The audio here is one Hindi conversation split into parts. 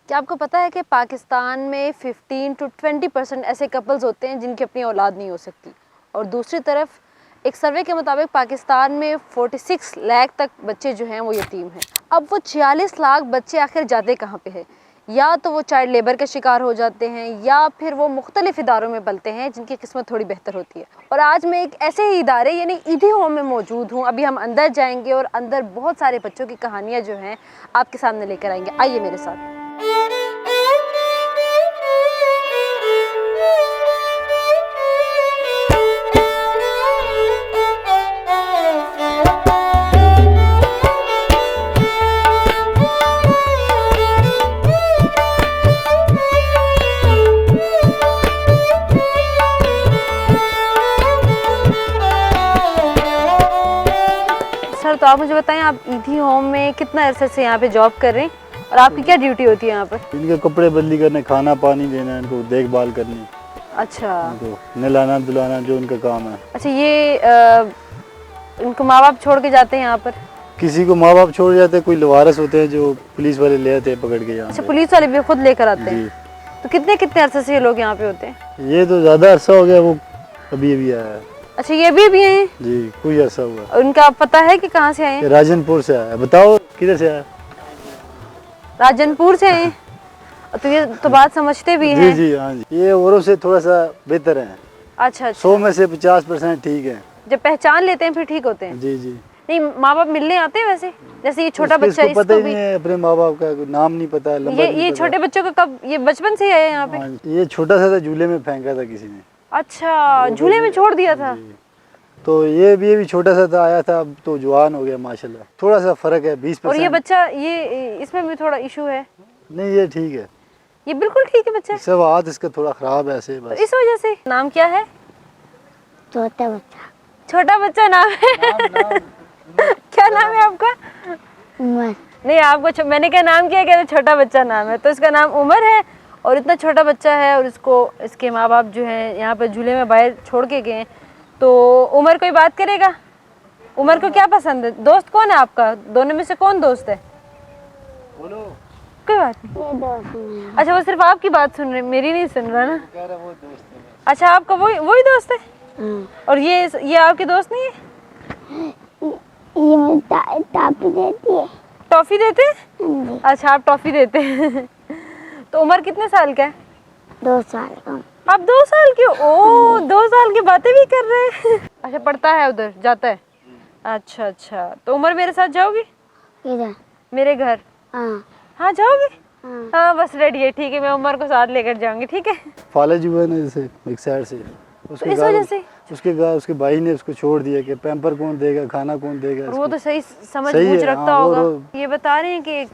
क्या आपको पता है कि पाकिस्तान में 15 to 20% ऐसे कपल्स होते हैं जिनकी अपनी औलाद नहीं हो सकती, और दूसरी तरफ एक सर्वे के मुताबिक पाकिस्तान में 46 लाख तक बच्चे जो हैं वो यतीम हैं। अब वो 46 लाख बच्चे आखिर जाते कहाँ पे हैं? या तो वो चाइल्ड लेबर के शिकार हो जाते हैं या फिर वो मुख्तलिफ इदारों में पलते हैं जिनकी किस्मत थोड़ी बेहतर होती है। और आज मैं एक ऐसे ही इदारे यानी ईदी होम में मौजूद हूँ। अभी हम अंदर जाएंगे और अंदर बहुत सारे बच्चों की कहानियाँ जो हैं आपके सामने लेकर आएंगे। आइए मेरे साथ। सर, तो आप मुझे बताएं, आप ईदी होम में कितना अरसे से यहाँ पे जॉब कर रहे हैं और आपकी क्या ड्यूटी होती है यहाँ पर? इनके कपड़े बदली करने, खाना पानी देना, इनको देखभाल करनी। अच्छा, इनको नहलाना धुलाना जो उनका काम है। अच्छा, ये इनको माँ बाप छोड़ के जाते हैं यहाँ पर? किसी को माँ बाप छोड़ जाते हैं, कोई लवारस होते हैं जो पुलिस वाले ले आते हैं पकड़ के यहाँ। अच्छा, पुलिस वाले भी खुद लेकर आते हैं? जी। तो कितने कितने अरसे से ये लोग यहाँ पे होते हैं? ये तो ज़्यादा अरसा हो गया, वो अभी अभी आया है। अच्छा, ये भी हैं? जी, कोई अरसा हुआ। और उनका पता है कि कहाँ से आए हैं? राजनपुर से आया। बताओ किधर से आया? राजनपुर से आए? तो ये तो बात समझते भी हैं? जी जी, हाँ जी। ये औरों से थोड़ा सा बेहतर है। अच्छा, 100 में से 50% ठीक है। जब पहचान लेते हैं फिर ठीक होते हैं? जी जी। नहीं, माँ बाप मिलने आते हैं वैसे? जैसे ये छोटा बच्चा, इसको पता इसको ही भी नहीं है अपने माँ बाप का, नाम नहीं पता, नंबर नहीं ये पता। छोटे बच्चों का कब, ये बचपन से ही आए यहाँ पे? हाँ, ये छोटा सा था, झूले में फेंका था किसी ने। अच्छा, झूले में छोड़ दिया था? तो ये भी छोटा सा था, आया था, अब तो जवान हो गया माशाल्लाह। थोड़ा सा फर्क है 20%। और ये बच्चा, ये इसमें भी थोड़ा इशू है? नहीं, ये ठीक है, ये बिल्कुल ठीक है बच्चा? सब हाथ इसका थोड़ा खराब है ऐसे तो बस। इस वजह से। नाम क्या है? छोटा बच्चा। छोटा बच्चा नाम है? क्या नाम है आपका? उमर। नहीं, आपको मैंने क्या नाम किया? कहते छोटा बच्चा नाम है, तो इसका नाम उमर है। और इतना छोटा बच्चा है और इसको इसके माँ बाप जो हैं यहाँ पर झूले में बाहर छोड़ के गए। तो उमर कोई बात करेगा? उमर को क्या पसंद है? दोस्त कौन है आपका? दोनों में से कौन दोस्त है? बोलो। कोई बात नहीं। ये दोस्त नहीं। अच्छा, वो सिर्फ आपकी बात सुन रहे, मेरी नहीं सुन रहा ना? कह रहा वो दोस्त है। अच्छा, आपका वही दोस्त है? हाँ। और ये आपके दोस्त नहीं है? ये मुझे टॉफी देती है। टॉफी देते हैं? जी। अच्छा, आप टॉफी देते हैं। तो उमर कितने साल का है? 2 साल का। आप 2 साल के? ओ, 2 साल की बातें भी कर रहे हैं। अच्छा, पढ़ता है उधर, जाता है? अच्छा अच्छा, तो उमर मेरे साथ जाओगी? किधर? मेरे घर? हाँ। हाँ, जाओगी? हाँ। हाँ, बस रेडी है, ठीक है, मैं उमर को साथ लेकर जाऊंगी, ठीक है? फालज हुआ ना जैसे एक साइड से, तो इस वजह से उसके भाई ने उसको छोड़ दिया कि पैम्पर कौन देगा, खाना कौन देगा। वो तो सही समझ सही बूझ है, रखता हाँ, होगा। ये बता रहे हैं कि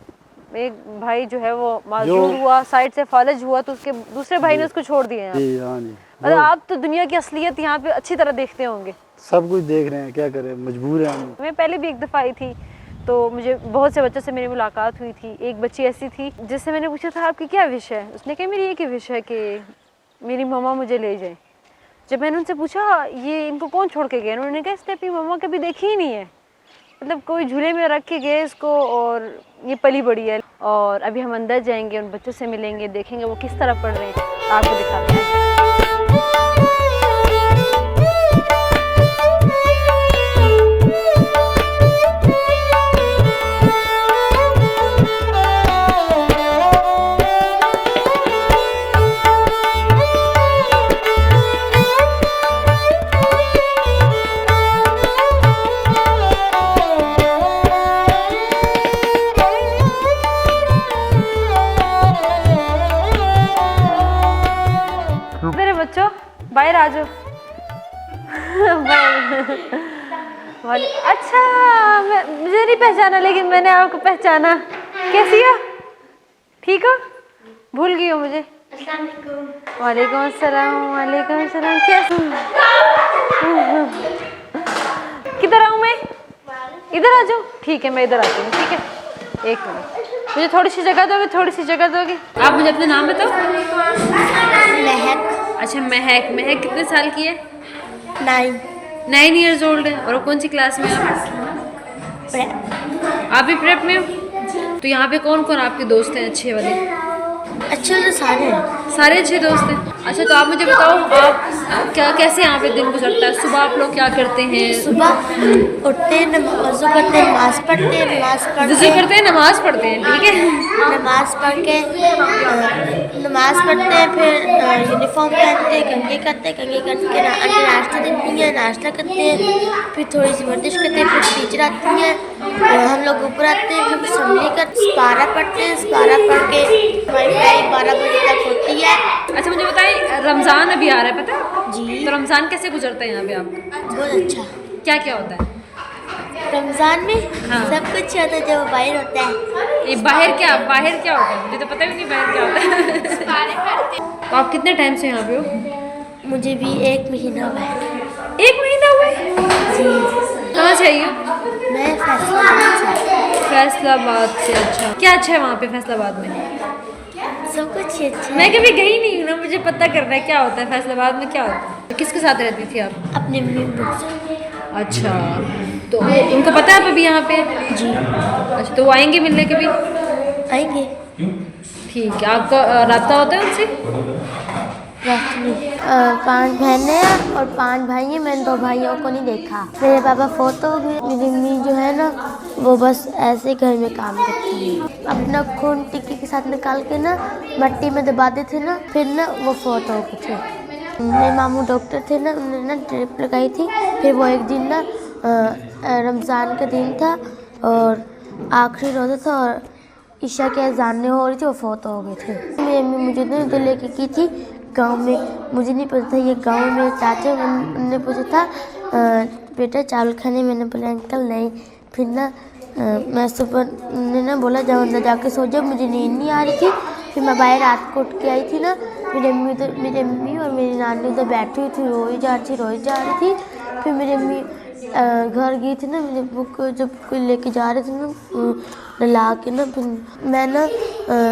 एक भाई जो है वो माजूर हुआ, साइड से फालज हुआ, तो उसके दूसरे भाई ने उसको छोड़ दिया। जी हाँ जी। मतलब आप तो दुनिया की असलियत यहाँ पे अच्छी तरह देखते होंगे। सब कुछ देख रहे हैं, क्या करें, मजबूर हैं हम। मैं पहले भी एक दफ़ा आई थी तो मुझे बहुत से बच्चों से मेरी मुलाकात हुई थी। एक बच्ची ऐसी थी जिससे मैंने पूछा था आपकी क्या विश है? उसने कहा मेरी एक ही विश है कि मेरी मम्मा मुझे ले जाए। जब मैंने उनसे पूछा ये इनको कौन छोड़ के गए, उन्होंने कहा इसने अपनी मम्मा कभी देखी ही नहीं है, मतलब कोई झूले में रख के गए इसको और ये पली बड़ी है। और अभी हम अंदर जाएंगे, उन बच्चों से मिलेंगे, देखेंगे वो किस तरह पढ़ रहे हैं, आपको दिखाते हैं। मेरे बच्चों बाहर आ जाओ। अच्छा, मुझे नहीं पहचाना लेकिन मैंने आपको पहचाना। कैसी हो? ठीक हो? भूल गई हो मुझे? वालेकुम अस्सलाम। वालेकुम अस्सलाम। कैसे? किधर आऊँ मैं? इधर आ जाओ। ठीक है, मैं इधर आती हूँ, ठीक है? एक मिनट, मुझे थोड़ी सी जगह दोगे? थोड़ी सी जगह दोगे? आप मुझे अपना नाम बताओ। महक। अच्छा, महक। महक कितने साल की है? 9 ईयर्स ओल्ड है। और कौन सी क्लास में आप? प्रेप। आप भी प्रेप में हो? तो यहाँ पे कौन कौन आपके दोस्त हैं अच्छे वाले? अच्छे तो सारे हैं। सारे अच्छे दोस्त हैं। अच्छा तो आप मुझे बताओ, आप क्या कैसे यहाँ पे दिन गुजरता है? सुबह आप लोग क्या करते हैं? सुबह उठते हैं, वज़ू करते हैं, नमाज़ पढ़ते हैं, नमाज़ पढ़ वज़ू के करते हैं, नमाज़ पढ़ते हैं, ठीक है। नमाज़ पढ़ के नमाज़ पढ़ते हैं, फिर यूनिफॉर्म पहनते हैं, कंघी करते हैं, कंघी करके नाश्ता देती हैं, नाश्ता करते हैं, फिर थोड़ी सी वर्जिश करते हैं, फिर टीचर आती हैं, हम लोग ऊपर आते हैं, फिर असम्बली का सपारा पढ़ते हैं, सपारा पढ़ के हमारी पढ़ाई 12 बजे तक होती है। अच्छा मुझे बताइए, रमज़ान अभी आ रहा है, पता है? जी। तो रमज़ान कैसे गुजरता है यहाँ पे आपका? बहुत अच्छा। क्या क्या होता है रमज़ान में हाँ। सब कुछ होता है जब बाहर होता है। ये बाहर क्या होता है? मुझे तो पता भी नहीं बाहर क्या होता है। तो आप कितने टाइम से यहाँ पे हो? मुझे भी 1 महीना हुआ है। 1 महीना हुआ है? जी। कहाँ से आई हो? मैं फैसलाबाद से। फैसलाबाद से। अच्छा क्या अच्छा है वहाँ पे फैसलाबाद में? सब कुछ ही अच्छा है। मैं कभी गई नहीं हूँ ना, मुझे पता करना है क्या होता है फैसलाबाद में, क्या होता है। किसके साथ रहती थी आप? अपने मेम्बर से। अच्छा तो उनको पता है आप अभी यहाँ पे? जी। अच्छा तो वो आएंगे मिलने कभी? आएंगे। ठीक है। आपका राब्ता होता है उनसे? रात में 5 बहनें हैं और 5 भाई हैं। मैंने 2 भाइयों को नहीं देखा। मेरे पापा फोतो हो गए। मेरी मम्मी जो है ना वो बस ऐसे घर में काम करती है। अपना खून टिक्की के साथ निकाल के ना मट्टी में दबा देते ना, फिर ना वो फोतो हो गए थे। मेरे मामू डॉक्टर थे ना, उन्होंने ना ड्रिप लगाई थी। फिर वो एक दिन ना रमज़ान का दिन था और आखिरी रोज़ा था और ईशा के अज़ान हो रही थी, वो फोतो हो गए थे। मेरी अम्मी मुझे ना इधर लेके की थी गांव में। मुझे नहीं पता था ये गांव में चाचा, उन्होंने पूछा था बेटा चावल खाने। मैंने बोला अंकल नहीं। फिर ना मैं सुबह ने ना बोला जाओ अंदर जाके सो जाओ, मुझे नींद नहीं आ रही थी। फिर मैं बाहर रात को उठ के आई थी ना, मेरी अम्मी और मेरी नानी उधर बैठी हुई थी, रोई जा रही थी। फिर मेरी अम्मी घर गई थी ना, मेरे बुक जब कोई लेके जा रहे थे ना ला के ना, फिर मैं ना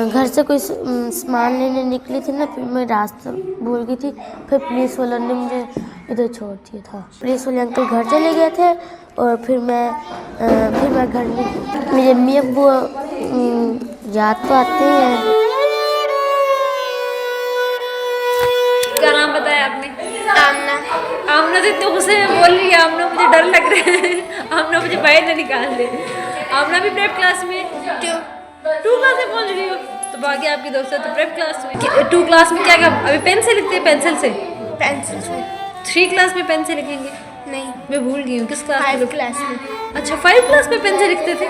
घर से कोई सामान लेने निकली थी ना, फिर मैं रास्ता भूल गई थी। फिर पुलिस वालों ने मुझे इधर छोड़ दिया था। पुलिस वाले अंकल घर चले गए थे और फिर मैं घर में। मेरे अम्मी अब्बू याद तो आते हैं। क्या नाम बताया आपने? आमना। आमना तो इतने गुस्से में बोल रही है। आमना मुझे डर लग रहा है। आमना मुझे बाहर ना निकाल दे। आमना भी प्रेप क्लास में 2 क्लास में पहुंच गई हो? तो बाकी आपकी दोस्त तो प्रेप क्लास में 2 क्लास में क्या अभी पेन से लिखते हैं? पेंसिल से? पेंसिल से। 3 क्लास में पेन से लिखेंगे? नहीं, मैं भूल गई हूँ किस क्लास में? 5 क्लास में। अच्छा 5 क्लास में पेन से लिखते थे?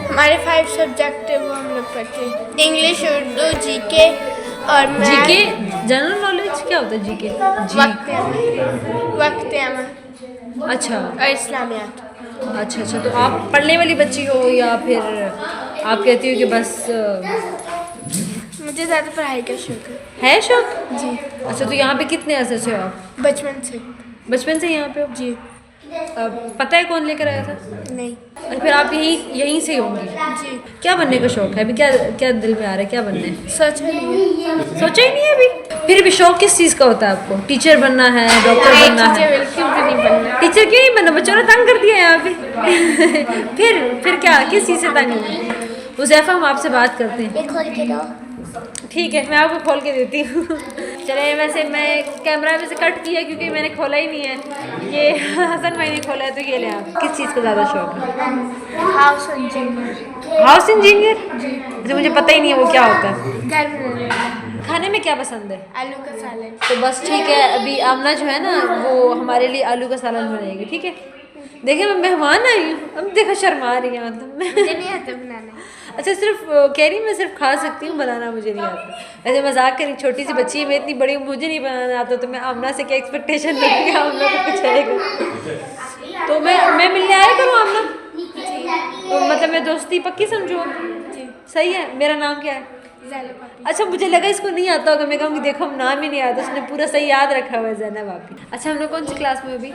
हमारे 5 सब्जेक्ट है वो हम लोग पढ़ते हैं। इंग्लिश, उर्दू, जीके और जीके जनरल नॉलेज। क्या होता है जीके? वक्त अमल। अच्छा और इस्लामियात। अच्छा तो आप पढ़ने वाली बच्ची हो या फिर आप कहती हो कि बस मुझे ज़्यादा पढ़ाई का शौक है। है शौक? जी। अच्छा तो यहाँ पे कितने अरसे से हो आप? बचपन से। बचपन से यहाँ पे हो? जी। पता है कौन लेकर आया था? नहीं। और फिर आप यहीं से होंगी? जी। क्या बनने का शौक है अभी? क्या दिल में आ रहा है, क्या बनना है? सोचा नहीं है। सोचा ही नहीं है अभी? फिर भी शौक किस चीज़ का होता है आपको? टीचर बनना है, डॉक्टर बनना है? टीचर बिल्कुल भी नहीं बनना। टीचर क्यों नहीं बनना? बच्चों ने तंग कर दिया यहाँ पे। फिर क्या, किस चीज़ से तंग है? हुज़ैफा हम आपसे बात करते हैं। खोल के दो। ठीक है मैं आपको खोल के देती हूँ। चले वैसे मैं कैमरा में से कट किया क्योंकि मैंने खोला ही नहीं है। ये हसन भाई ने खोला है तो ये ले आप। किस चीज़ का ज़्यादा शौक है? House engineer. House engineer? जी मुझे पता ही नहीं है वो क्या होता है। घर बनाना। खाने में क्या पसंद है? आलू का सालन। तो बस ठीक है, अभी आमना जो है ना वो हमारे लिए आलू का सालन बनाएगी, ठीक है? देखे मैं मेहमान आई हूँ, अब देखो शर्मा रही है मतलब। मुझे नहीं आता बनाना। अच्छा सिर्फ कह रही मैं सिर्फ खा सकती हूँ, बनाना मुझे नहीं आता। ऐसे मजाक करी, छोटी सी बच्ची है मैं, इतनी बड़ी मुझे नहीं बनाना आता, तो मैं आमना से क्या एक्सपेक्टेशन रखूँगी? आमना तो कुछ आएगा तो मैं मिलने आया करूँ आमना? तो मतलब मैं दोस्ती पक्की समझूँ? सही है। मेरा नाम क्या है? अच्छा मुझे लगा इसको नहीं आता होगा, मैं कहूँगी देखो हम नाम ही नहीं आता, उसने पूरा सही याद रखा हुआ है ज़ैनब आपकी। अच्छा हम लोग कौन सी क्लास में अभी?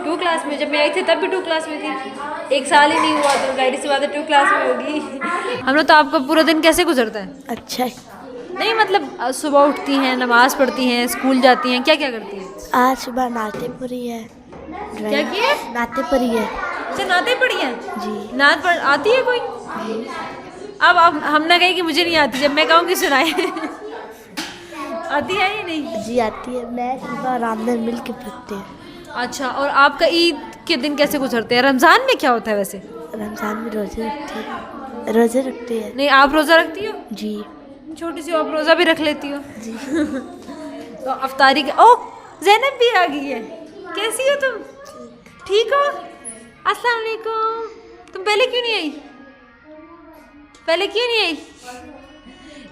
2 क्लास में। जब मैं आई थी तब भी 2 क्लास में थी। 1 साल ही नहीं हुआ तो जाहिर सी बात है 2 क्लास में होगी। हम लोग तो आपका पूरा दिन कैसे गुजरता है? अच्छा। नहीं मतलब सुबह उठती हैं, नमाज पढ़ती हैं, स्कूल जाती हैं, क्या क्या करती हैं? आज सुबह नाते पढ़ी है। क्या किया? नाते पढ़ी है। अच्छा नाते पढ़ी हैं? जी। नात आती है कोई? अब हम ना कहें कि मुझे नहीं आती, जब मैं कहूँगी सुनाए। आती है या नहीं? जी आती है। मैं शिबा रामधन मिल के पढ़ते हैं। अच्छा, और आपका ईद के दिन कैसे गुजरते हैं? रमज़ान में क्या होता है वैसे? रमज़ान में रोज़े रखते हैं। नहीं, आप रोज़ा रखती हो? जी छोटी सी आप रोज़ा भी रख लेती हो? जी। तो अफ्तारी के ओह ज़ैनब भी आ गई है। कैसी हो तुम? ठीक हो? अस्सलाम वालेकुम। तुम पहले क्यों नहीं आई? पहले क्यों नहीं आई?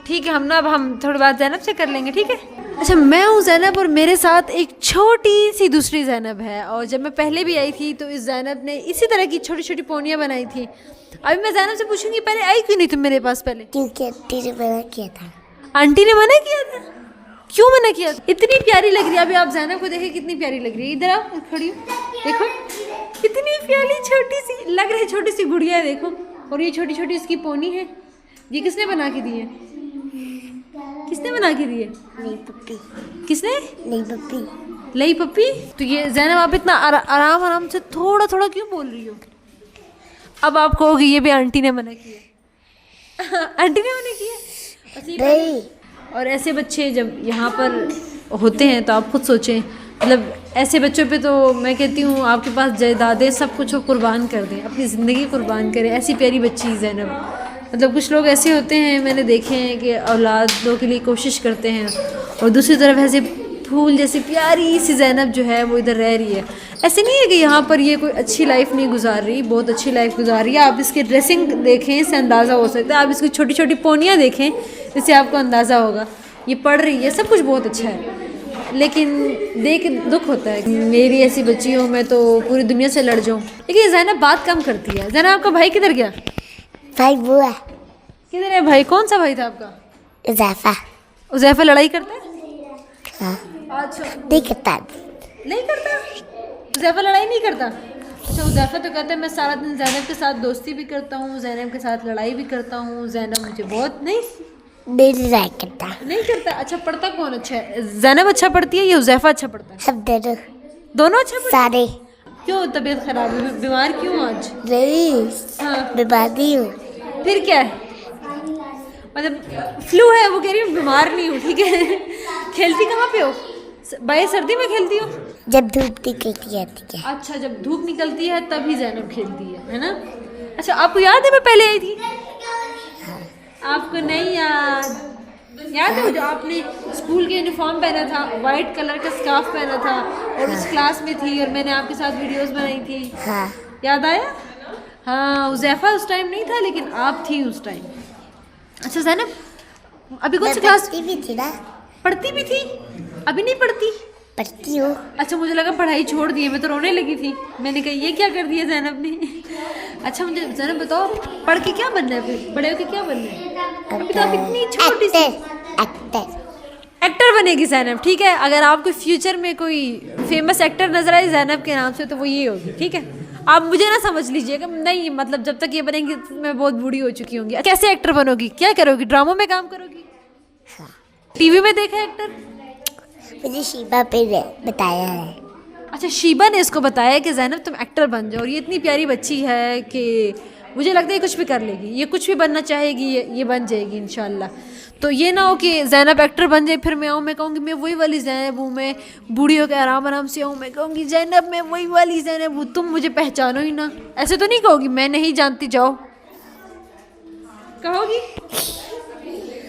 ठीक है, अब हम थोड़ी बात ज़ैनब से कर लेंगे, ठीक है? अच्छा, मैं हूँ ज़ैनब और मेरे साथ एक छोटी सी दूसरी ज़ैनब है। और जब मैं पहले भी आई थी तो इस ज़ैनब ने इसी तरह की छोटी छोटी पोनियाँ बनाई थी। अभी मैं ज़ैनब से पूछूंगी पहले आई क्यों नहीं तुम मेरे पास पहले? क्योंकि आंटी ने मना किया था। आंटी ने मना किया था? क्यों मना किया? इतनी प्यारी लग रही है। अभी आप ज़ैनब को देखें कितनी प्यारी लग रही है। इधर आओ, खड़ी हो, देखो कितनी प्यारी छोटी सी लग रही है, छोटी सी गुड़िया है देखो। और ये छोटी छोटी इसकी पोनी है। ये किसने बना के दी है? किसने बना के दी है? नहीं पप्पी। किसने? नहीं पप्पी। लई पप्पी। तो ये ज़ैनब आप इतना आराम आराम से थोड़ा थोड़ा क्यों बोल रही हो? अब आप कहोगी ये भी आंटी ने मना किया। आंटी ने मना किया? नहीं। और ऐसे बच्चे जब यहाँ पर होते हैं तो आप खुद सोचें, मतलब ऐसे बच्चों पे तो मैं कहती हूँ आपके पास जायदादें सब कुछ कुर्बान कर दें, अपनी ज़िंदगी कुर्बान करें। ऐसी प्यारी बच्ची ज़ैनब। मतलब कुछ लोग ऐसे होते हैं, मैंने देखे हैं कि औलादों के लिए कोशिश करते हैं और दूसरी तरफ ऐसे फूल जैसी प्यारी सी ज़ैनब जो है वो इधर रह रही है। ऐसे नहीं है कि यहाँ पर ये कोई अच्छी लाइफ नहीं गुजार रही, बहुत अच्छी लाइफ गुजार रही है। आप इसकी ड्रेसिंग देखें, इससे अंदाज़ा हो सकता है। आप इसकी छोटी छोटी पोनियाँ देखें, इससे आपको अंदाज़ा होगा। ये पढ़ रही है, सब कुछ बहुत अच्छा है, लेकिन देख दुख होता है मेरी ऐसी बच्ची हो मैं तो पूरी दुनिया से लड़ जाऊँ। लेकिन ज़ैनब बात कम करती है। ज़ैनब आपका भाई किधर गया? भाई वो है किधर है भाई? कौन सा भाई था आपका? उज़ैफा। उज़ैफा लड़ाई करता है? हाँ अच्छा, नहीं करता। नहीं करता। उज़ैफा लड़ाई नहीं करता? अच्छा, उज़ैफा तो कहता है मैं सारा दिन ज़ैनब के साथ दोस्ती भी करता हूँ, ज़ैनब के साथ लड़ाई भी करता हूँ, ज़ैनब मुझे बहुत नहीं नहीं करता। नहीं करता। अच्छा, पढ़ता कौन अच्छा है? ज़ैनब अच्छा पढ़ती है या उज़ैफा अच्छा पढ़ता है? सब दोनों अच्छा पढ़ते सारे। हैं? क्यों तबीयत खराब है? बीमार क्यों आज? नहीं हाँ, बीमार नहीं हूँ। फिर क्या है? मतलब फ्लू है, वो कह रही हूँ बीमार नहीं हूँ, ठीक है? खेलती कहाँ पे हो? बाहर सर्दी में खेलती हो? जब धूप निकलती है ठीक है। अच्छा, जब धूप निकलती है तभी ज़ैनब खेलती है ना? अच्छा, आपको याद है मैं पहले आई थी? आपको नहीं याद? याद है जो आपने स्कूल के यूनिफॉर्म पहना था, वाइट कलर का स्कार्फ पहना था और उस क्लास में थी और मैंने आपके साथ वीडियोस बनाई थी? हाँ याद आया? हाँ, उज़ैफा उस टाइम नहीं था लेकिन आप थी उस टाइम। अच्छा ज़ैनब, अभी कौन सी क्लास पढ़ती भी थी ना। पढ़ती भी थी? अभी नहीं पढ़ती? पढ़ती हूँ। अच्छा, मुझे लगा पढ़ाई छोड़ दी है, मैं तो रोने लगी थी। मैंने कहा ये क्या कर दिया ज़ैनब ने। अच्छा, मुझे ज़ैनब बताओ पढ़ के क्या बनना है? फिर बड़े होके क्या बनना है? अभी तो आप इतनी छोटी सी एक्टर बनेगी ज़ैनब, ठीक है? अगर आपको फ्यूचर में कोई फेमस एक्टर नजर आए ज़ैनब के नाम से तो वो ये होगी, ठीक है? आप मुझे ना समझ लीजिएगा, नहीं मतलब जब तक ये बनेंगी मैं बहुत बूढ़ी हो चुकी होंगी। कैसे एक्टर बनोगी? क्या करोगी? ड्रामों में काम करोगी? हाँ। टीवी में देखा एक्टर? मुझे शीबा पे बताया है। अच्छा, शीबा ने इसको बताया कि ज़ैनब तुम एक्टर बन जाओ। और ये इतनी प्यारी बच्ची है कि मुझे लगता है कुछ भी कर लेगी, ये कुछ भी बनना चाहेगी, ये बन जाएगी इंशाल्लाह। तो ये ना हो कि ज़ैनब एक्टर बन जाए फिर मैं आऊँ, मैं कहूँगी मैं वही वाली ज़ैनब हूँ, मैं बूढ़ी होकर आराम आराम से आऊँ, मैं कहूँगी ज़ैनब मैं वही वाली ज़ैनब हूँ, तुम मुझे पहचानो ही ना। ऐसे तो नहीं कहोगी मैं नहीं जानती जाओ? कहोगी?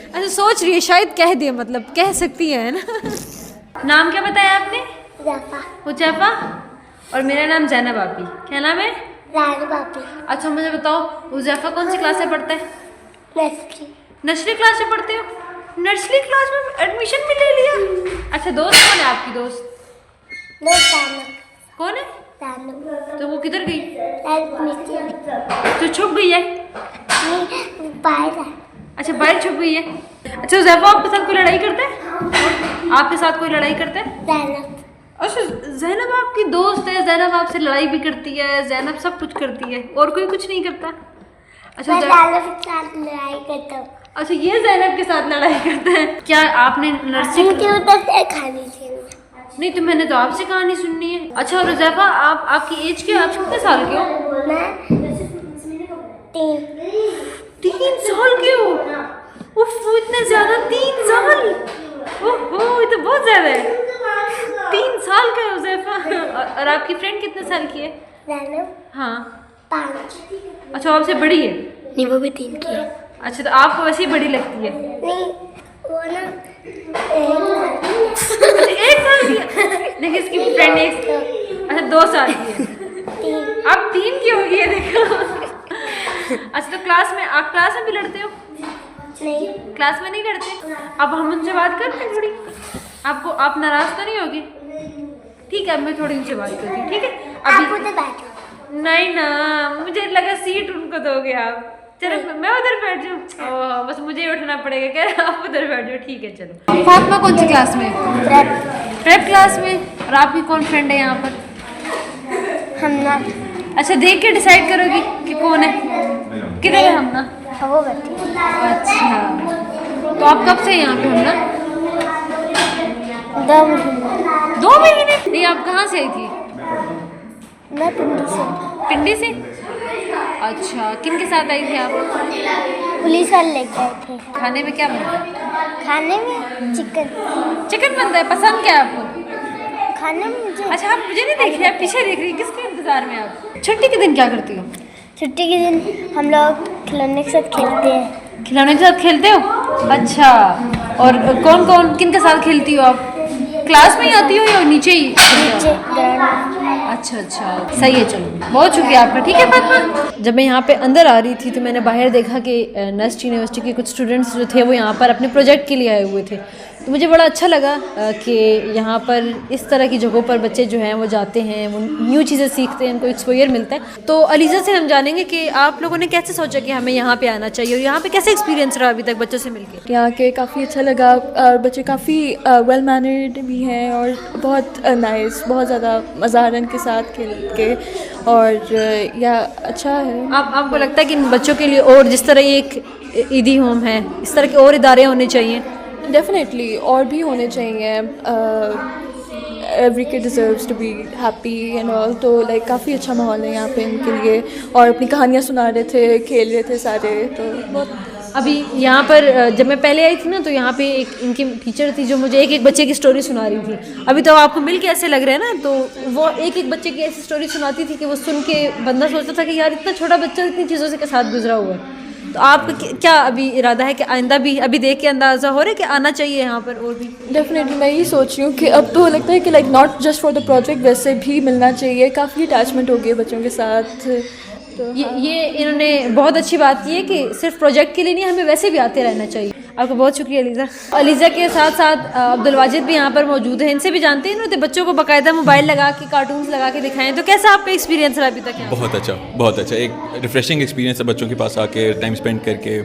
अच्छा, सोच रही है शायद कह दे, मतलब कह सकती है ना? नाम क्या बताया आपने? उज़ैफा। और मेरा नाम ज़ैनब आपी। क्या नाम है? अच्छा, मुझे बताओ उज़ैफा कौन सी क्लास में पढ़ता है? नर्सरी क्लास में पढ़ते हो? नर्सरी क्लास में एडमिशन भी ले लिया? अच्छा, दोस्त कौन है आपकी? दोस्त कौन है? तो वो किधर गई? तो छुप गई है? अच्छा, बाहर छुप गई है। अच्छा, उज़ैफा आपके साथ कोई लड़ाई करता है? आपके साथ कोई लड़ाई करता है? अच्छा, ज़ैनब आपकी दोस्त है, ज़ैनब आपसे लड़ाई भी करती है, ज़ैनब सब कुछ करती है और कोई कुछ नहीं करता? अच्छा, लड़ाई करता हूँ। अच्छा, ये ज़ैनब के साथ लड़ाई करता है। क्या आपने नर्सरी नहीं तो मैंने तो आपसे कहानी सुननी है। अच्छा, और उज़ैफा आपकी एज क्या? आप कितने साल के हो? 3 3 साल के हो? उफ, इतने ज़्यादा, 3 साल? ओहो, ये तो बहुत ज़्यादा है। 3 साल का है हुज़ैफा। और आपकी फ्रेंड कितने साल की है? हाँ 5। अच्छा, आपसे बड़ी है? नहीं, वो भी 3 की है। अच्छा, तो आपको वैसे ही बड़ी लगती है? नहीं, वो ना 1 साल की है? देखिए इसकी फ्रेंड अच्छा 2 साल की है, अब 3 की होगी है, देखो। अच्छा, तो आप क्लास में भी लड़ते हो? नहीं। क्लास में नहीं लड़ते? अब हम उनसे बात करते हैं थोड़ी, आप नाराज तो नहीं होगी? ठीक है, अब मैं थोड़ी उनसे बात करती हूँ, ठीक है? आप उधर बैठो। नहीं ना, मुझे लगा सीट उनको दोगे आप। चलो मैं उधर बैठ जाऊँ, बस मुझे ही उठना पड़ेगा क्या? आप उधर बैठ जाओ, ठीक है चलो। फातिमा कौन सी क्लास में? प्रेप क्लास में। और आपकी कौन फ्रेंड है यहाँ पर? हमना। अच्छा, देख के डिसाइड करोगी कि कौन है? किधर है हमना? वो बैठी। अच्छा, तो आप कब से यहाँ पे? हमना 2 महीने। 2 महीने? नहीं, आप कहाँ से आई थी? मैं पिंडी से। पिंडी से? अच्छा, किन के साथ आई थी आप? पुलिस वाले लेके आए थे। खाने में क्या बनता है? खाने में चिकन बनता है। पसंद क्या है आपको? खाने में मुझे। अच्छा, आप मुझे नहीं देख रही, आप पीछे देख रही हैं, किसके इंतजार में आप? छुट्टी के दिन क्या करती हो? छुट्टी के दिन हम लोग खिलौने के साथ खेलते हैं। खिलौने के साथ खेलते हो? अच्छा, और कौन किन के साथ खेलती हो आप? क्लास में ही आती हो या नीचे ही? नीचे ग्राउंड। अच्छा, सही है, चलो बहुत शुक्रिया आपका, ठीक है फातिमा। जब मैं यहाँ पे अंदर आ रही थी तो मैंने बाहर देखा कि नस्ट यूनिवर्सिटी के कुछ स्टूडेंट्स जो थे वो यहाँ पर अपने प्रोजेक्ट के लिए आए हुए थे। तो मुझे बड़ा अच्छा लगा कि यहाँ पर इस तरह की जगहों पर बच्चे जो हैं वो जाते हैं, वो न्यू चीज़ें सीखते हैं, उनको एक्सपोजर मिलता है। तो अलीज़ा से हम जानेंगे कि आप लोगों ने कैसे सोचा कि हमें यहाँ पे आना चाहिए और यहाँ पे कैसे एक्सपीरियंस रहा अभी तक बच्चों से मिलकर? यहाँ के काफ़ी अच्छा लगा। बच्चे काफ़ी वेल मैनर्ड भी हैं और बहुत नाइस, बहुत ज़्यादा मज़ा आ रहा है इनके साथ खेल के, और यह अच्छा है। आपको लगता है कि इन बच्चों के लिए और जिस तरह ये एक ईदी होम है, इस तरह के और इदारे होने चाहिए? डेफिनेटली और भी होने चाहिए। Every kid deserves to be happy and all. तो लाइक काफ़ी अच्छा माहौल है यहाँ पे इनके लिए, और अपनी कहानियाँ सुना रहे थे, खेल रहे थे सारे, तो बहुत। अभी यहाँ पर जब मैं पहले आई थी ना, तो यहाँ पे एक इनकी टीचर थी जो मुझे एक बच्चे की स्टोरी सुना रही थी। अभी तो आपको मिल के ऐसे लग रहा है ना, तो वो एक बच्चे की ऐसी स्टोरी सुनाती थी कि वो सुन के बंदा सोचता था कि यार इतना छोटा बच्चा इतनी चीज़ों से के साथ गुजरा हुआ है। तो आपका क्या अभी इरादा है कि आइंदा भी अभी देख के अंदाज़ा हो रहा है कि आना चाहिए यहाँ पर और भी? डेफिनेटली मैं यही सोच रही हूँ कि अब तो लगता है कि like not just for the project, वैसे भी मिलना चाहिए। काफ़ी अटैचमेंट हो गई है बच्चों के साथ। तो ये इन्होंने बहुत अच्छी बात की है कि सिर्फ प्रोजेक्ट के लिए नहीं, हमें वैसे भी आते रहना चाहिए। आपका बहुत शुक्रिया अलीज़ा के साथ साथ अब्दुल वाजिद भी यहाँ पर मौजूद हैं, इनसे भी जानते हैं। इन्होंने बच्चों को बाकायदा मोबाइल लगा के कार्टून्स लगा के दिखाएं। तो कैसा आपका एक्सपीरियंस रहा अभी तक? बहुत अच्छा, एक रिफ्रेशिंग एक्सपीरियंस है बच्चों के पास आके टाइम स्पेंड करके।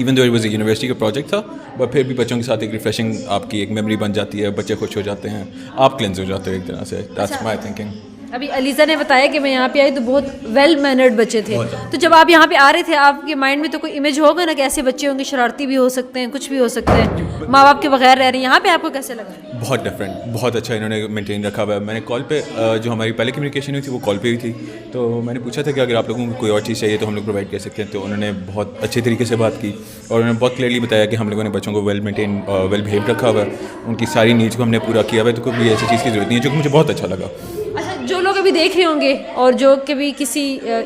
Even though it was a university का प्रोजेक्ट था, बट फिर भी बच्चों के साथ एक रिफ्रेशिंग आपकी एक मेमोरी बन जाती है, बच्चे खुश हो जाते हैं, आप क्लेंस हो जाते हो एक तरह से। That's my thinking. अभी अलीज़ा ने बताया कि मैं यहाँ पे आई तो बहुत वेल मैनर्ड बच्चे थे। तो जब आप यहाँ पे आ रहे थे, आपके माइंड में तो कोई इमेज होगा ना कि ऐसे बच्चे होंगे, शरारती भी हो सकते हैं, कुछ भी हो सकते हैं, माँ बाप के बगैर रह रहे हैं। यहाँ पे आपको कैसे लगा? बहुत डिफरेंट, बहुत अच्छा इन्होंने मेंटेन रखा हुआ है। मैंने कॉल पे जो हमारी पहले कम्युनिकेशन हुई थी वो कॉल पे हुई थी, तो मैंने पूछा था कि अगर आप लोगों को कोई और चीज़ चाहिए तो हम लोग प्रोवाइड कर सकते हैं। तो उन्होंने बहुत अच्छे तरीके से बात की और उन्होंने बहुत क्लियरली बताया कि हम लोगों ने बच्चों को वेल मेंटेन वेल बिहेव रखा हुआ है, उनकी सारी नीड्स को हमने पूरा किया हुआ है। तो कोई भी ऐसी चीज़ की ज़रूरत नहीं है, जो कि मुझे बहुत अच्छा लगा। अच्छा, जो लोग अभी देख रहे होंगे और जो कभी किसी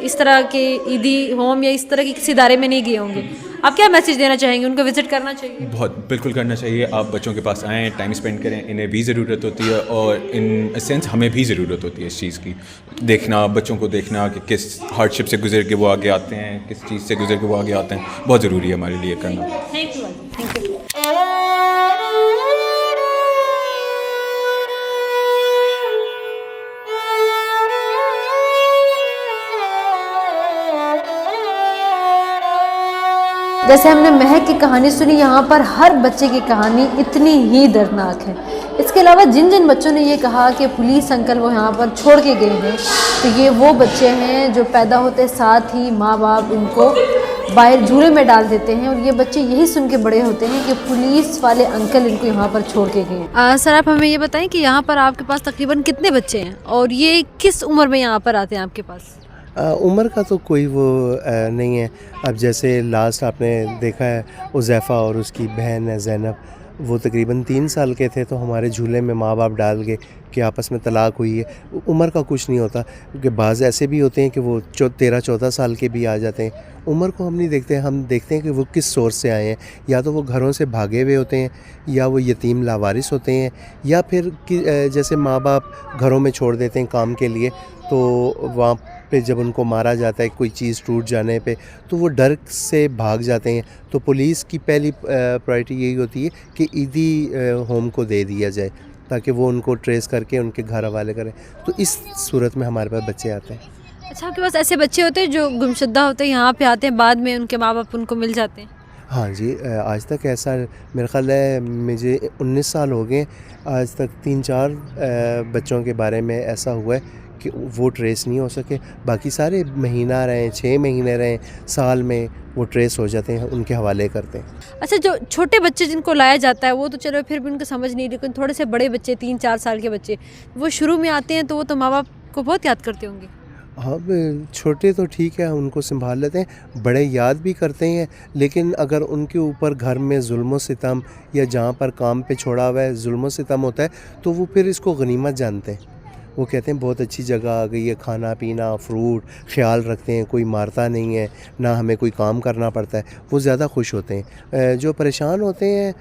इस तरह के ईदी होम या इस तरह के किसी इदारे में नहीं गए होंगे, आप क्या मैसेज देना चाहेंगे? उनको विजिट करना चाहिए? बहुत, बिल्कुल करना चाहिए। आप बच्चों के पास आएँ, टाइम स्पेंड करें, इन्हें भी ज़रूरत होती है और इन सेंस हमें भी ज़रूरत होती है इस चीज़ की। देखना, बच्चों को देखना कि किस हार्डशिप से गुजर के वो आगे आते हैं, किस चीज़ से गुजर के वो आगे आते हैं, बहुत ज़रूरी है हमारे लिए करना। Thank you. जैसे हमने महक की कहानी सुनी, यहाँ पर हर बच्चे की कहानी इतनी ही दर्दनाक है। इसके अलावा जिन जिन बच्चों ने ये कहा कि पुलिस अंकल वो यहाँ पर छोड़ के गए हैं, तो ये वो बच्चे हैं जो पैदा होते साथ ही माँ बाप उनको बाहर जूए में डाल देते हैं, और ये बच्चे यही सुन के बड़े होते हैं कि पुलिस वाले अंकल इनको यहाँ पर छोड़ के गए। सर, आप हमें ये बताएं कि यहाँ पर आपके पास तकरीबन कितने बच्चे हैं और ये किस उम्र में यहाँ पर आते हैं आपके पास? उम्र का तो कोई वो नहीं है। अब जैसे लास्ट आपने देखा है उज़ैफ़ा और उसकी बहन है ज़ैनब, वो तकरीबन 3 साल के थे तो हमारे झूले में माँ बाप डाल गए कि आपस में तलाक हुई है। उम्र का कुछ नहीं होता, क्योंकि बाज़ ऐसे भी होते हैं कि वो 13-14 साल के भी आ जाते हैं। उम्र को हम नहीं देखते, हम देखते हैं कि वो किस सोर्स से आए हैं। या तो वो घरों से भागे हुए होते हैं, या वो यतीम लावारिस होते हैं, या फिर जैसे माँ बाप घरों में छोड़ देते हैं काम के लिए, तो वहाँ पे जब उनको मारा जाता है कोई चीज़ टूट जाने पे, तो वो डर से भाग जाते हैं। तो पुलिस की पहली प्रायोरिटी यही होती है कि ईदी होम को दे दिया जाए, ताकि वो उनको ट्रेस करके उनके घर हवाले करें। तो इस सूरत में हमारे पास बच्चे आते हैं। अच्छा, आपके पास ऐसे बच्चे होते हैं जो गुमशुदा होते हैं, यहाँ पे आते हैं, बाद में उनके माँ बाप उनको मिल जाते हैं? हाँ जी, आज तक ऐसा मेरा ख़्याल है, मुझे 19 साल हो गए, आज तक 3-4 बच्चों के बारे में ऐसा हुआ है कि वो ट्रेस नहीं हो सके। बाकी सारे महीना रहें, 6 महीने रहें, साल में वो ट्रेस हो जाते हैं, उनके हवाले करते हैं। अच्छा, जो छोटे बच्चे जिनको लाया जाता है वो तो चलो फिर भी उनको समझ नहीं, लेकिन थोड़े से बड़े बच्चे 3-4 साल के बच्चे, वो शुरू में आते हैं तो वो तो माँ बाप को बहुत याद करते होंगे। हाँ, छोटे तो ठीक है, उनको संभाल लेते हैं, बड़े याद भी करते हैं, लेकिन अगर उनके ऊपर घर में जुल्म सितम या जहाँ पर काम पे छोड़ा हुआ है जुल्म सितम होता है, तो वो फिर इसको गनीमत जानते हैं। वो कहते हैं बहुत अच्छी जगह आ गई है, खाना पीना फ्रूट ख्याल रखते हैं, कोई मारता नहीं है, ना हमें कोई काम करना पड़ता है, वो ज़्यादा खुश होते हैं। जो परेशान होते हैं,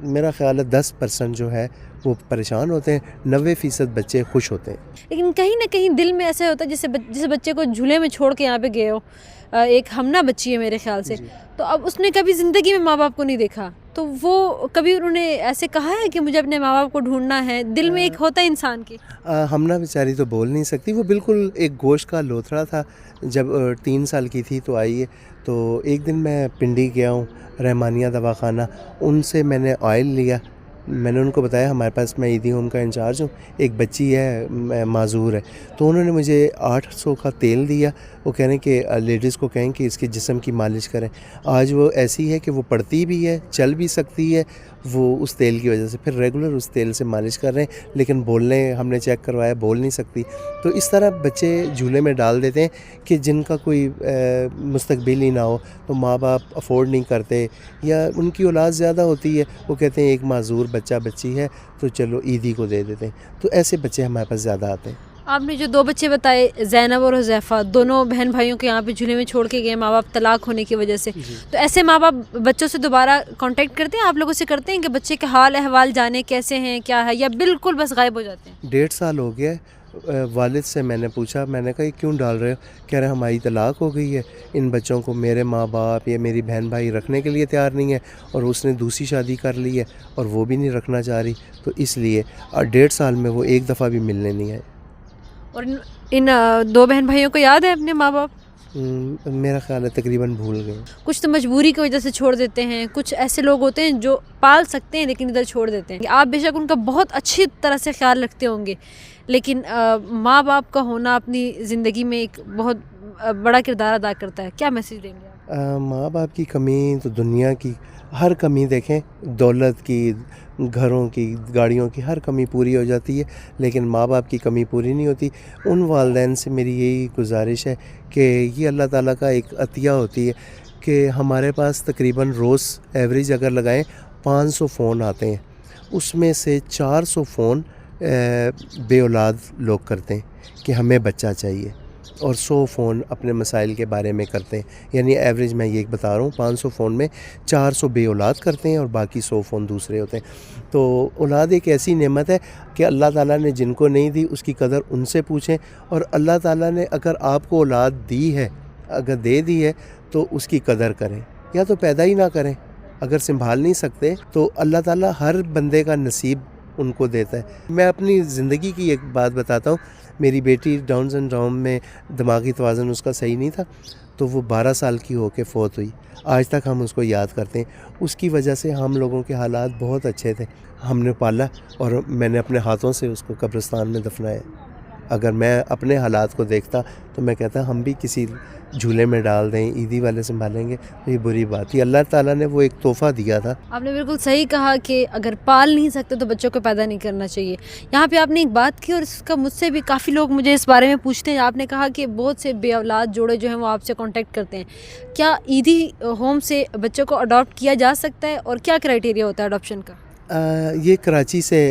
मेरा ख्याल है 10% जो है वो परेशान होते हैं, 90% बच्चे खुश होते हैं। लेकिन कहीं ना कहीं दिल में ऐसा होता है जैसे बच्चे को झूले में छोड़ के यहाँ पे गए हो, एक हमना बच्ची है मेरे ख्याल से, तो अब उसने कभी ज़िंदगी में माँ बाप को नहीं देखा, तो वो कभी उन्होंने ऐसे कहा है कि मुझे अपने माँ बाप को ढूंढना है? दिल में एक होता है इंसान की। हमना बेचारी तो बोल नहीं सकती, वो बिल्कुल एक गोश्त का लोथड़ा था। जब 3 साल की थी तो आई है। तो एक दिन मैं पिंडी गया हूँ, रहमानिया दवाखाना, उनसे मैंने ऑयल लिया। मैंने उनको बताया हमारे पास, मैं ईदी होम का इंचार्ज हूँ, एक बच्ची है माजूर है। तो उन्होंने मुझे 800 का तेल दिया। वो कह रहे हैं कि लेडीज़ को कहें कि इसके जिस्म की मालिश करें। आज वो ऐसी है कि वो पढ़ती भी है, चल भी सकती है, वो उस तेल की वजह से फिर रेगुलर उस तेल से मालिश कर रहे हैं, लेकिन बोलने हमने चेक करवाया, बोल नहीं सकती। तो इस तरह बच्चे झूले में डाल देते हैं कि जिनका कोई मुस्तकबिल ही ना हो, तो माँ बाप अफोर्ड नहीं करते, या उनकी औलाद ज़्यादा होती है, वो कहते हैं एक माजूर बच्चा बच्ची है तो चलो ईदी को दे देते हैं। तो ऐसे बच्चे हमारे पास ज़्यादा आते हैं। आपने जो 2 बच्चे बताए, ज़ैनब और हुज़ैफ़ा, दोनों बहन भाइयों को यहाँ पे झूले में छोड़ के गए माँ बाप तलाक होने की वजह से, तो ऐसे माँ बाप बच्चों से दोबारा कांटेक्ट करते हैं, आप लोगों से करते हैं कि बच्चे के हाल अहवाल जाने कैसे हैं क्या है, या बिल्कुल बस गायब हो जाते हैं? 1.5 साल हो गया है। वालिद से मैंने पूछा, मैंने कहा ये क्यों डाल रहे हो? कह रहे हमारी तलाक हो गई है, इन बच्चों को मेरे माँ बाप या मेरी बहन भाई रखने के लिए तैयार नहीं है, और उसने दूसरी शादी कर ली है और वो भी नहीं रखना चाह रही, तो इसलिए 1.5 साल में वो एक दफ़ा भी मिलने नहीं आए। और इन 2 बहन भाइयों को याद है अपने माँ बाप? मेरा ख्याल है तकरीबन भूल गए। कुछ तो मजबूरी की वजह से छोड़ देते हैं, कुछ ऐसे लोग होते हैं जो पाल सकते हैं लेकिन इधर छोड़ देते हैं। आप बेशक उनका बहुत अच्छी तरह से ख्याल रखते होंगे, लेकिन माँ बाप का होना अपनी ज़िंदगी में एक बहुत बड़ा किरदार अदा करता है। क्या मैसेज देंगे आप? माँ बाप की कमी तो दुनिया की हर कमी देखें, दौलत की, घरों की, गाड़ियों की, हर कमी पूरी हो जाती है, लेकिन माँ बाप की कमी पूरी नहीं होती। उन वालिदैन से मेरी यही गुजारिश है कि ये अल्लाह ताला का एक अतिया होती है कि हमारे पास तकरीबन रोज़ एवरेज अगर लगाएं 500 फ़ोन आते हैं, उसमें से 400 फ़ोन बे औलाद लोग करते हैं कि हमें बच्चा चाहिए, और 100 फ़ोन अपने मसाइल के बारे में करते हैं। यानी एवरेज मैं ये बता रहा हूँ, 500 फ़ोन में 400 बे औलाद करते हैं और बाकी 100 फ़ोन दूसरे होते हैं। तो औलाद एक ऐसी नेमत है कि अल्लाह ताला ने जिनको नहीं दी उसकी कदर उनसे पूछें, और अल्लाह ताला ने अगर आपको औलाद दी है, अगर दे दी है, तो उसकी कदर करें, या तो पैदा ही ना करें। अगर संभाल नहीं सकते तो अल्लाह ताला हर बंदे का नसीब उनको देता है। मैं अपनी ज़िंदगी की एक बात बताता हूँ। मेरी बेटी डाउन सिंड्रोम में दिमागी तवाज़ुन उसका सही नहीं था, तो वो 12 साल की होकर फ़ौत हुई। आज तक हम उसको याद करते हैं। उसकी वजह से हम लोगों के हालात बहुत अच्छे थे, हमने पाला और मैंने अपने हाथों से उसको कब्रिस्तान में दफनाया। अगर मैं अपने हालात को देखता तो मैं कहता हम भी किसी झूले में डाल दें, ईदी वाले संभालेंगे, तो ये बुरी बात थी। अल्लाह ताला ने वो एक तोहफ़ा दिया था। आपने बिल्कुल सही कहा कि अगर पाल नहीं सकते तो बच्चों को पैदा नहीं करना चाहिए। यहाँ पे आपने एक बात की और इसका मुझसे भी काफ़ी लोग मुझे इस बारे में पूछते हैं। आपने कहा कि बहुत से बेऔलाद जोड़े जो हैं वो आपसे कांटेक्ट करते हैं। क्या ईदी होम से बच्चों को अडॉप्ट किया जा सकता है और क्या क्राइटेरिया होता है अडॉप्शन का? ये कराची से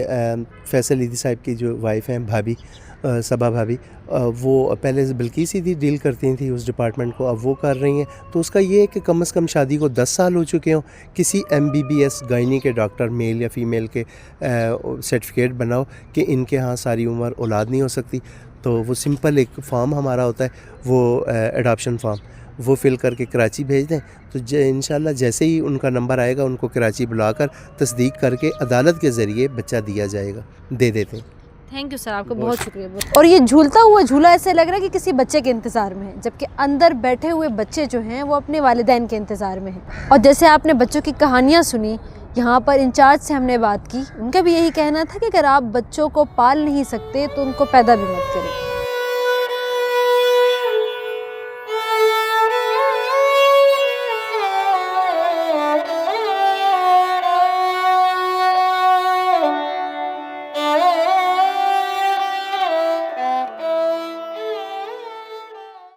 फैसल ईदी साहब की जो वाइफ हैं भाभी, सबा भाभी, वो पहले से बिल्किस ईदी डील करती थी उस डिपार्टमेंट को, अब वो कर रही हैं। तो उसका ये है कि कम से कम शादी को 10 साल हो चुके हों, किसी MBBS गायनी के डॉक्टर मेल या फीमेल के सर्टिफिकेट बनाओ कि इनके यहाँ सारी उम्र औलाद नहीं हो सकती। तो वो सिंपल एक फॉर्म हमारा होता है, वो एडॉप्शन फॉर्म, वो फिल करके कराची भेज दें। तो इंशाल्लाह जैसे ही उनका नंबर आएगा उनको कराची बुलाकर तस्दीक करके अदालत के ज़रिए बच्चा दिया जाएगा, दे देते हैं। थैंक यू सर, आपका बहुत शुक्रिया। और ये झूलता हुआ झूला ऐसे लग रहा है कि किसी बच्चे के इंतज़ार में है, जबकि अंदर बैठे हुए बच्चे जो हैं वो अपने वालिदैन के इंतज़ार में हैं। और जैसे आपने बच्चों की कहानियाँ सुनी, यहाँ पर इंचार्ज से हमने बात की, उनका भी यही कहना था कि अगर आप बच्चों को पाल नहीं सकते तो उनको पैदा भी मत करें।